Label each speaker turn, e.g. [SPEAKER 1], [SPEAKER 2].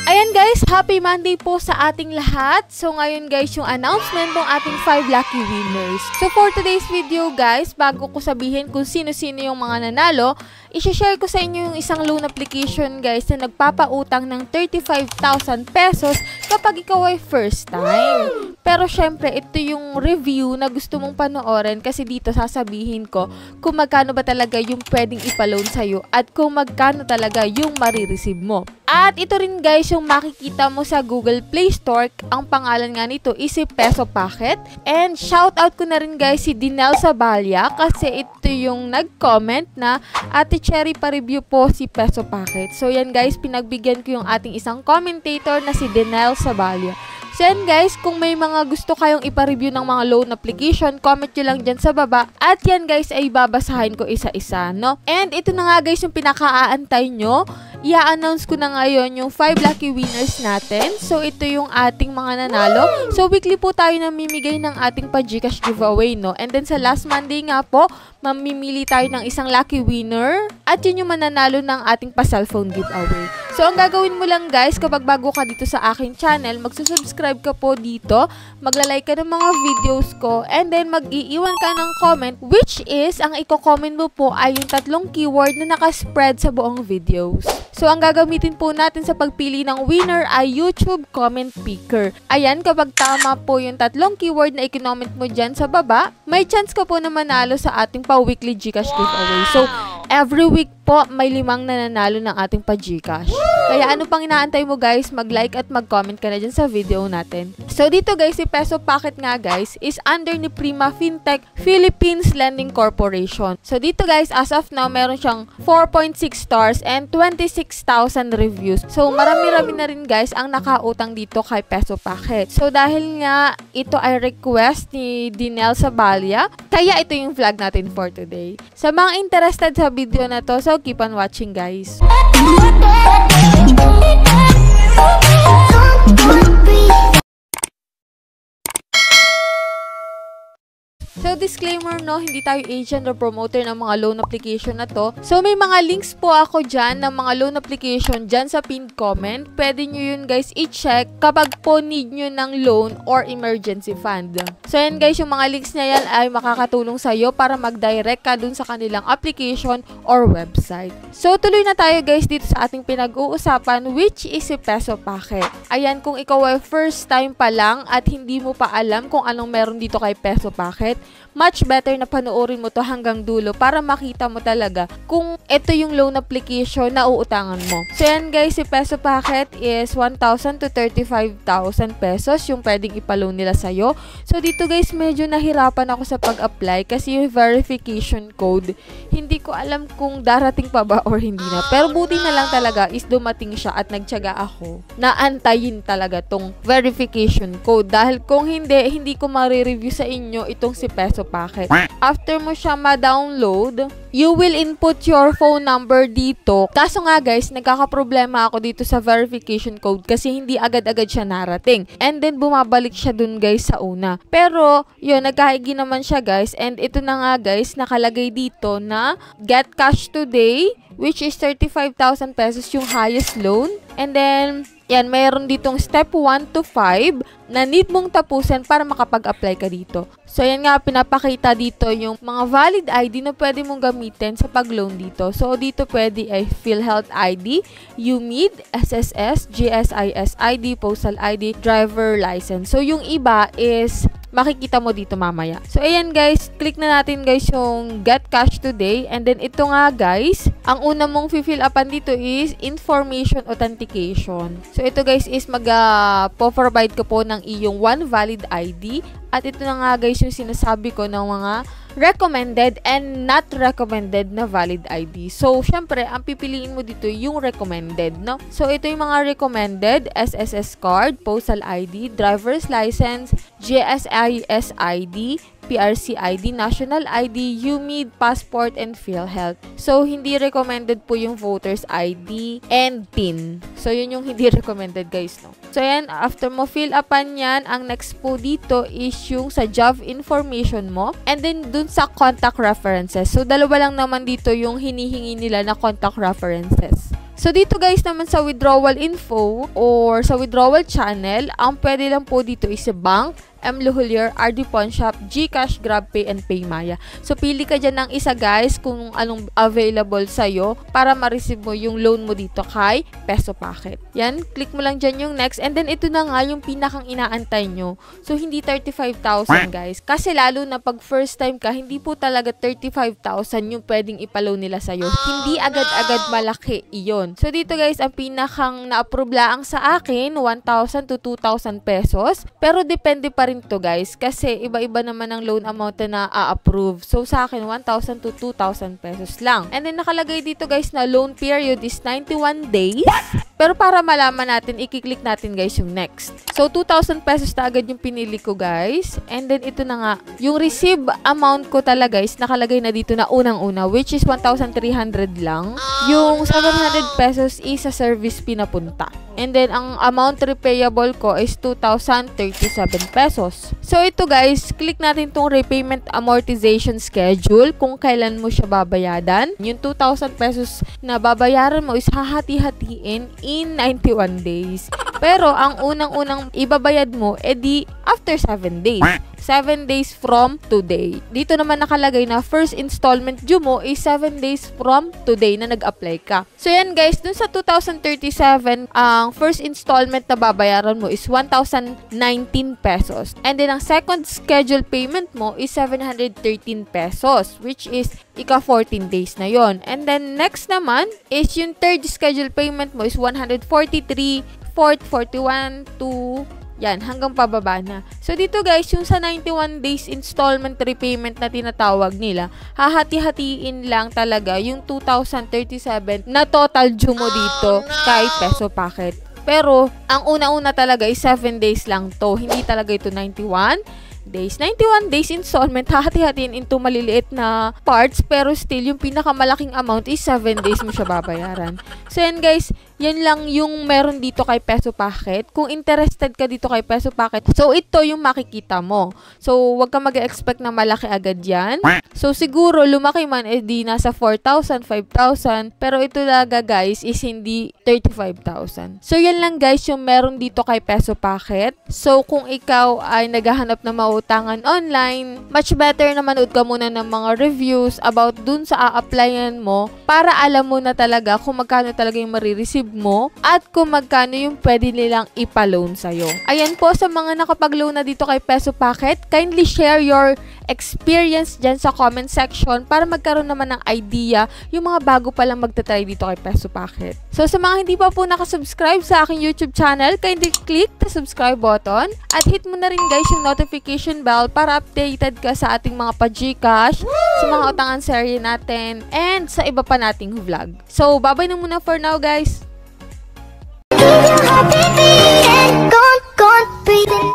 [SPEAKER 1] Ayan guys, happy Monday po sa ating lahat. So ngayon guys, yung announcement ng ating 5 lucky winners. So for today's video guys, bago ko sabihin kung sino-sino yung mga nanalo, i-share ko sa inyo yung isang loan application guys na nagpapautang ng 35,000 pesos kapag ikaw ay first time. Pero syempre, ito yung review na gusto mong panoorin kasi dito sasabihin ko kung magkano ba talaga yung pwedeng ipaloan sa'yo at kung magkano talaga yung marireceive mo. At ito rin guys yung makikita mo sa Google Play Store. Ang pangalan nga nito is si Peso Packet. And shoutout ko na rin guys si Dinel Sabalia kasi ito yung nag-comment na Ate Cherry pa-review po si Peso Packet. So yan guys, pinagbigyan ko yung ating isang commentator na si Dinel Sabalia. So yan guys, kung may mga gusto kayong ipa-review ng mga loan application, comment nyo lang dyan sa baba. At yan guys ay babasahin ko isa-isa, no? And ito na nga guys yung pinaka-aantay nyo. I-announce ko na ngayon yung 5 lucky winners natin. So ito yung ating mga nanalo. So weekly po tayo namimigay ng ating pa-Gcash giveaway, no? And then sa last Monday nga po, mamimili tayo ng isang lucky winner. At yun yung mananalo ng ating pa-cellphone giveaway. So ang gagawin mo lang guys, kapag bago ka dito sa aking channel, magsusubscribe ka po dito, maglalike ka ng mga videos ko, and then mag-iiwan ka ng comment, which is, ang i-comment mo po ay yung 3 keyword na nakaspread sa buong videos. So ang gagamitin po natin sa pagpili ng winner ay YouTube comment picker. Ayan, kapag tama po yung 3 keyword na i-comment mo dyan sa baba, may chance ka po na manalo sa ating pa-weekly Gcash giveaway. So every week po, may 5 nananalo ng ating pa-Gcash. Kaya ano pang inaantay mo guys, mag-like at mag-comment ka na dyan sa video natin. So dito guys, si Peso Packet nga guys is under ni Prima Fintech Philippines Lending Corporation. So dito guys, as of now, meron siyang 4.6 stars and 26,000 reviews. So marami-rami na rin guys ang nakautang dito kay Peso Packet. So dahil nga ito ay request ni Dinel Sabalia, kaya ito yung vlog natin for today. Sa mga interested sa video na to, so keep on watching guys. So disclaimer no, hindi tayo agent or promoter ng mga loan application na to. So may mga links po ako dyan ng mga loan application dyan sa pinned comment. Pwede nyo yun guys i-check kapag po need nyo ng loan or emergency fund. So yan guys, yung mga links na yan ay makakatulong sa'yo para mag-direct ka dun sa kanilang application or website. So tuloy na tayo guys dito sa ating pinag-uusapan, which is si Peso Packet. Ayan, kung ikaw ay first time pa lang at hindi mo pa alam kung anong meron dito kay Peso Packet, much better na panoorin mo to hanggang dulo para makita mo talaga kung ito yung loan application na uutangan mo. So yan guys, si Peso Packet is 1,000 to 35,000 pesos yung pwedeng ipaloan nila sa'yo. So dito guys, medyo nahirapan ako sa pag-apply kasi yung verification code, hindi ko alam kung darating pa ba or hindi na. Pero buti na lang talaga is dumating siya at nagtiyaga ako na antayin talaga tong verification code. Dahil kung hindi ko ma-review sa inyo itong si Peso Packet. After mo siya ma-download, you will input your phone number dito. Kaso nga guys, nagkakaproblema ako dito sa verification code kasi hindi agad-agad siya narating. And then bumabalik siya dun guys sa una. Pero yun, nagkaigi naman siya guys. And ito na nga guys, nakalagay dito na get cash today, which is 35,000 pesos yung highest loan. And then yan, mayroon ditong step 1 to 5 na need mong tapusin para makapag-apply ka dito. So, yan nga, pinapakita dito yung mga valid ID na pwede mong gamitin sa pag-loan dito. So, dito pwede ay PhilHealth ID, UMID, SSS, GSIS ID, Postal ID, Driver License. So, yung iba is makikita mo dito mamaya. So, ayan guys, click na natin guys yung Get Cash Today. And then, ito nga guys, ang una mong fill upan dito is Information Authentication. So, ito guys is mag-provide ka po ng iyong 1 valid ID. At ito na nga guys yung sinasabi ko ng mga recommended and not recommended na valid ID. So, syempre, ang pipiliin mo dito yung recommended, no? So, ito yung mga recommended, SSS card, Postal ID, Driver's License, GSIS ID, PRC ID, National ID, UMID, Passport, and PhilHealth. So, hindi recommended po yung Voter's ID and PIN. So, yun yung hindi recommended guys, no? So, yan, after mo fill upan yan, ang next po dito is yung sa job information mo and then dun sa contact references. So, dalawa lang naman dito yung hinihingi nila na contact references. So, dito guys naman sa withdrawal info or sa withdrawal channel, ang pwede lang po dito is sa bank, M. Luhulier, RD Pawnshop, GCash, GrabPay, and PayMaya. So, pili ka dyan ng isa guys kung anong available sa'yo para ma-receive mo yung loan mo dito kay Peso Packet. Yan, click mo lang dyan yung next. And then, ito na nga yung pinakang inaantay nyo. So, hindi 35,000 guys. Kasi lalo na pag first time ka, hindi po talaga 35,000 yung pwedeng ipaloan nila sa'yo. Hindi agad-agad malaki iyon. So, dito guys, ang pinakang na-approve lang sa akin, 1,000 to 2,000 pesos. Pero depende pa rin to guys kasi iba-iba naman ang loan amount na a-approve. So sa akin 1,000 to 2,000 pesos lang. And then nakalagay dito guys na loan period is 91 days. Pero para malaman natin, i-click natin guys yung next. So 2,000 pesos na agad yung pinili ko guys. And then ito na nga, yung receive amount ko talaga guys, nakalagay na dito na unang-una which is 1,300 lang. Yung 700 pesos is sa service pinapunta. And then, ang amount repayable ko is 2,037 pesos. So, ito guys, click natin tong repayment amortization schedule kung kailan mo siya babayadan. Yung 2,000 pesos na babayaran mo is hahati-hatiin in 91 days. Pero, ang unang-unang ibabayad mo, edi after 7 days. 7 days from today. Dito naman nakalagay na first installment due mo is 7 days from today na nag-apply ka. So yan guys, dun sa 2,037, ang first installment na babayaran mo is 1,019 pesos. And then ang second scheduled payment mo is 713 pesos, which is ika 14 days na yon. And then next naman is yung third scheduled payment mo is 143, fourth 41 to yan, hanggang pababa na. So, dito guys, yung sa 91 days installment repayment na tinatawag nila, hahati-hatiin lang talaga yung 2,037 na total due mo dito kay Peso Packet. Pero, ang una-una talaga is 7 days lang to. Hindi talaga ito 91 days. 91 days installment, hahati-hatiin into maliliit na parts, pero still, yung pinakamalaking amount is 7 days mo siya babayaran. So, yan guys, yan lang yung meron dito kay Peso Packet. Kung interested ka dito kay Peso Packet, so ito yung makikita mo. So, wag ka mag-expect na malaki agad yan. So, siguro, lumaki man, di nasa 4,000, 5,000. Pero ito talaga, guys, is hindi 35,000. So, yan lang, guys, yung meron dito kay Peso Packet. So, kung ikaw ay naghahanap na mautangan online, much better na manood ka muna ng mga reviews about dun sa a-applyan mo para alam mo na talaga kung magkano talaga yung marireceive mo at kung magkano yung pwede nilang ipaloan sa'yo. Ayan po, sa mga nakapag-loan na dito kay Peso Packet, kindly share your experience dyan sa comment section para magkaroon naman ng idea yung mga bago palang magtatry dito kay Peso Packet. So, sa mga hindi pa po nakasubscribe sa aking YouTube channel, kindly click the subscribe button at hit mo na rin guys yung notification bell para updated ka sa ating mga pa-GCash, sa mga utangan serye natin, and sa iba pa nating vlog. So, bye-bye na muna for now guys!
[SPEAKER 2] Keep your heart beating, gone, breathing.